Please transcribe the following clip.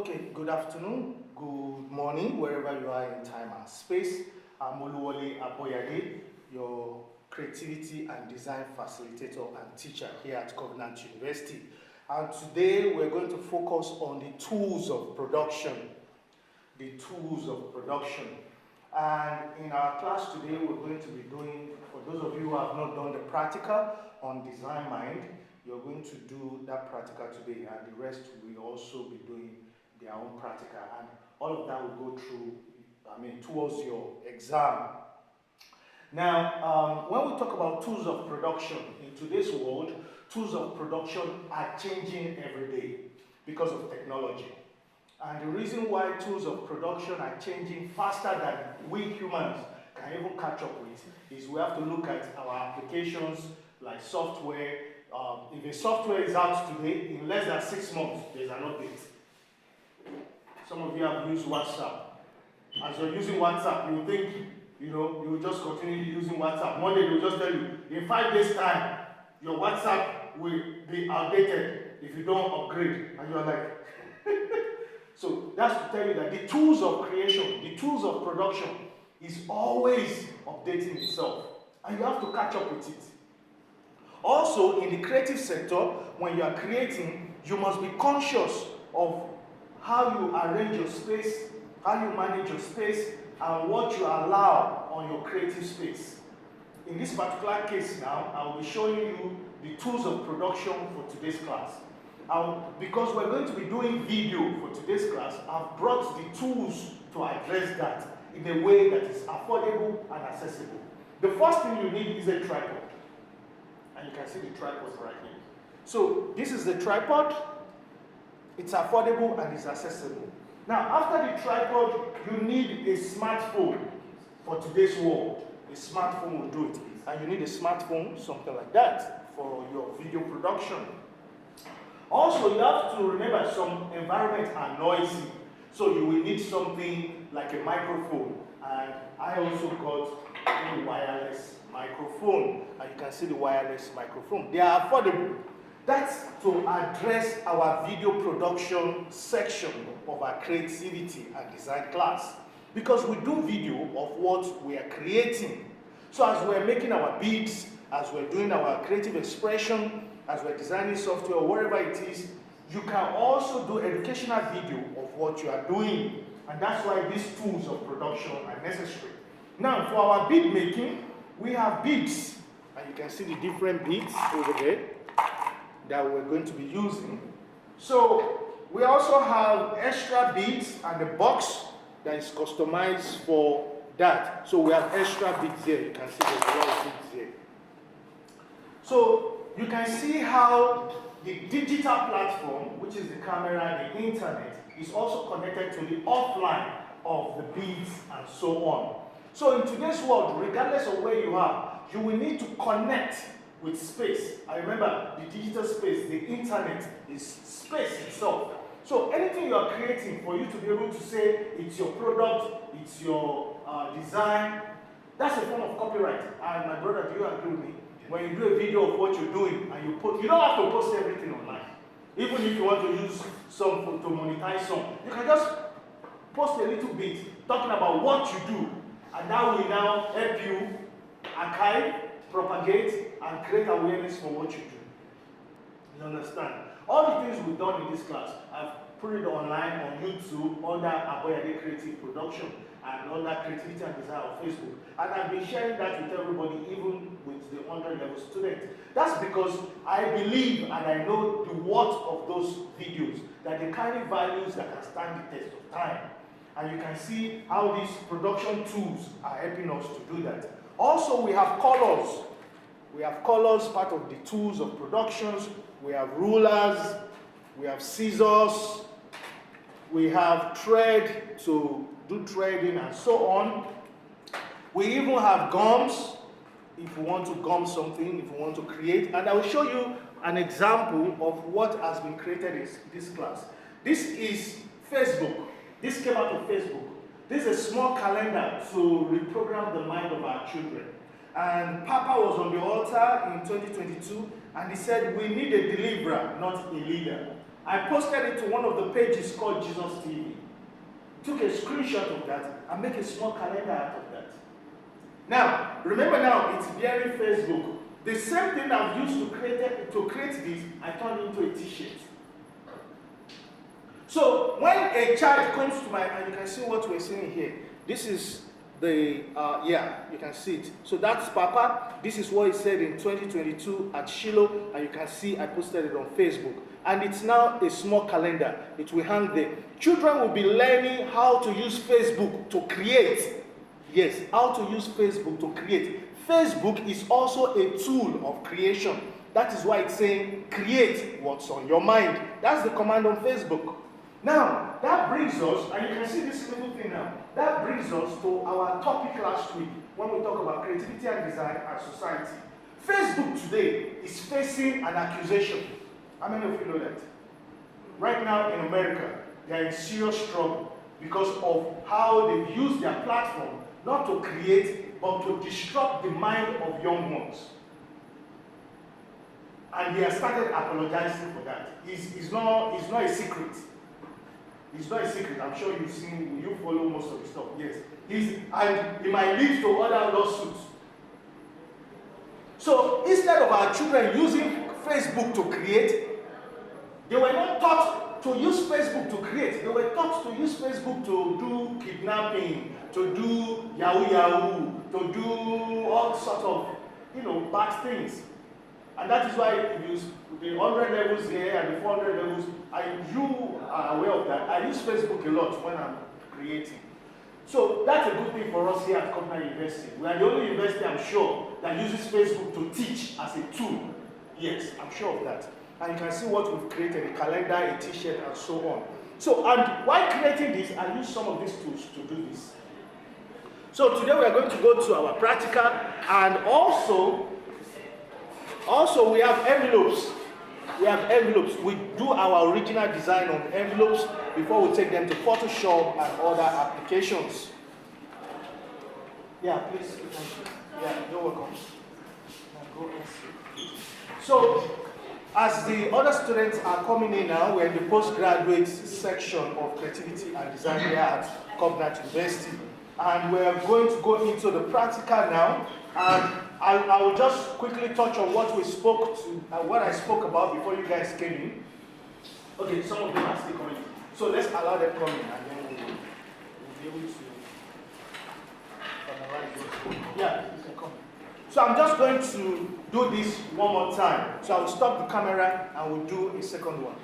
Okay, good afternoon, good morning, wherever you are in time and space. I'm Oluwole Aboyade, your creativity and design facilitator and teacher here at Covenant University. And today we're going to focus on the tools of production. The tools of production. And in our class today, we're going to be doing, for those of you who have not done the practical on Design Mind, you're going to do that practical today, and the rest will also be doing their own practical, and all of that will go through, towards your exam. Now, when we talk about tools of production, in today's world, tools of production are changing every day because of technology. And the reason why tools of production are changing faster than we humans can even catch up with is we have to look at our applications like software. If a software is out today, in less than 6 months, there's an update. Some of you have used WhatsApp. As you're using WhatsApp, you think, you will just continue using WhatsApp. One day they will just tell you, in 5 days' time, your WhatsApp will be outdated if you don't upgrade. And you're like, so that's to tell you that the tools of creation, the tools of production is always updating itself. And you have to catch up with it. Also, in the creative sector, when you are creating, you must be conscious of how you arrange your space, how you manage your space, and what you allow on your creative space. In this particular case now, I will be showing you the tools of production for today's class. Because we're going to be doing video for today's class, I've brought the tools to address that in a way that is affordable and accessible. The first thing you need is a tripod. And you can see the tripod right here. So this is the tripod. It's affordable and it's accessible. Now, after the tripod, you need a smartphone for today's world. A smartphone will do it. And you need a smartphone, something like that, for your video production. Also, you have to remember some environments are noisy. So you will need something like a microphone. And I also got a wireless microphone. And you can see the wireless microphone. They are affordable. That's to address our video production section of our creativity and design class. Because we do video of what we are creating. So as we're making our beats, as we're doing our creative expression, as we're designing software or whatever it is, you can also do educational video of what you are doing. And that's why these tools of production are necessary. Now, for our beat making, we have beats. And you can see the different beats over there that we're going to be using. So we also have extra beats and a box that is customized for that. So we have extra beats there. You can see there's a lot of beats there. So you can see how the digital platform, which is the camera and the internet, is also connected to the offline of the beats and so on. So in today's world, regardless of where you are, you will need to connect with space. I remember the digital space, the internet is space itself. So anything you are creating, for you to be able to say it's your product, it's your design, that's a form of copyright. And my brother, do you agree with me? When you do a video of what you're doing and you don't have to post everything online. Even if you want to use some to monetize some, you can just post a little bit talking about what you do, and that will now help you archive, propagate, and create awareness for what you do. You understand? All the things we've done in this class, I've put it online on YouTube under Aboyade Creative Production and under Creativity and Design on Facebook. And I've been sharing that with everybody, even with the 100 level students. That's because I believe and I know the worth of those videos, that they carry values that can stand the test of time. And you can see how these production tools are helping us to do that. Also, we have colors. We have colors, part of the tools of productions. We have rulers. We have scissors. We have thread to do threading and so on. We even have gums, if you want to gum something, if you want to create. And I will show you an example of what has been created in this class. This is Facebook. This came out of Facebook. This is a small calendar to reprogram the mind of our children. And Papa was on the altar in 2022, and he said, we need a deliverer, not a leader. I posted it to one of the pages called Jesus TV. Took a screenshot of that and make a small calendar out of that. Now, remember now, it's bearing Facebook. The same thing I've used to create this, I turned into a t-shirt. So when a child comes to and you can see what we're seeing here. This is the, you can see it. So that's Papa. This is what he said in 2022 at Shiloh, and you can see I posted it on Facebook. And it's now a small calendar. It will hang there. Children will be learning how to use Facebook to create. Yes, how to use Facebook to create. Facebook is also a tool of creation. That is why it's saying, create what's on your mind. That's the command on Facebook. Now, that brings us, and you can see this little thing now, that brings us to our topic last week, when we talk about creativity and design and society. Facebook today is facing an accusation. How many of you know that? Right now in America, they are in serious trouble because of how they've used their platform not to create, but to disrupt the mind of young ones. And they have started apologizing for that. It's not a secret. It's not a secret. I'm sure you've seen, you follow most of the stuff. Yes. And it might lead to other lawsuits. So instead of our children using Facebook to create, they were not taught to use Facebook to create. They were taught to use Facebook to do kidnapping, to do yahoo, to do all sorts of, bad things. And that is why the 100 levels here and the 400 levels, you are aware of that. I use Facebook a lot when I'm creating. So that's a good thing for us here at Covenant University. We are the only university, I'm sure, that uses Facebook to teach as a tool. Yes, I'm sure of that. And you can see what we've created, a calendar, a t-shirt, and so on. So, and while creating this, I use some of these tools to do this. So today we are going to go to our practical, and also we have envelopes. We have envelopes. We do our original design on envelopes before we take them to Photoshop and other applications. Yeah, please. Yeah, you're welcome. Go and see. So, as the other students are coming in now, we're in the postgraduate section of creativity and design here at Covenant University. And we're going to go into the practical now. And I will just quickly touch on what we spoke to, what I spoke about before you guys came in. Okay, some of them are still coming. So let's allow them come in, and then we'll be able to analyze this. Yeah, you can come. So I'm just going to do this one more time. So I will stop the camera and we'll do a second one.